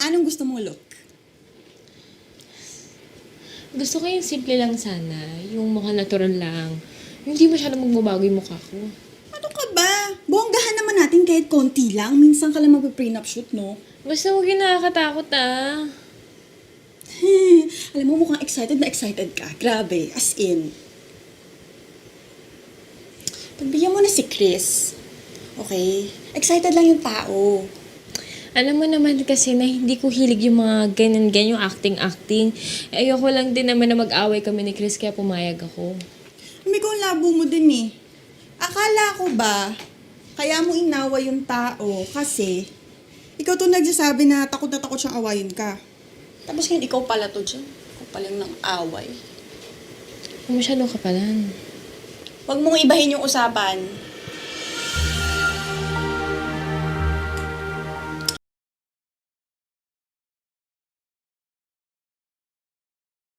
Anong gusto mong look? Gusto ko yung simple lang sana. Yung mukha natural lang. Yung hindi masyadong magbabago yung mukha ko. Ano ka ba? Bonggahan naman natin kahit konti lang. Minsan ka lang mag-prenup shoot, no? Basta huwag yung nakakatakot ah. Alam mo, mukhang excited na excited ka. Grabe, as in. Pagbigyan mo na si Chris. Okay? Excited lang yung tao. Alam mo naman kasi na hindi ko hilig yung mga ganyan-ganyan, yung acting-acting. Ayoko lang din naman na mag-away kami ni Chris kaya pumayag ako. Ikaw ang labo mo din eh. Akala ko ba, kaya mo inawa yung tao kasi ikaw to nagsasabi na takot siyang awayin ka. Tapos ngayon ikaw pala to dyan. Ikaw pala yung nang away. Masyadong kapalan. Huwag mong ibahin yung usapan.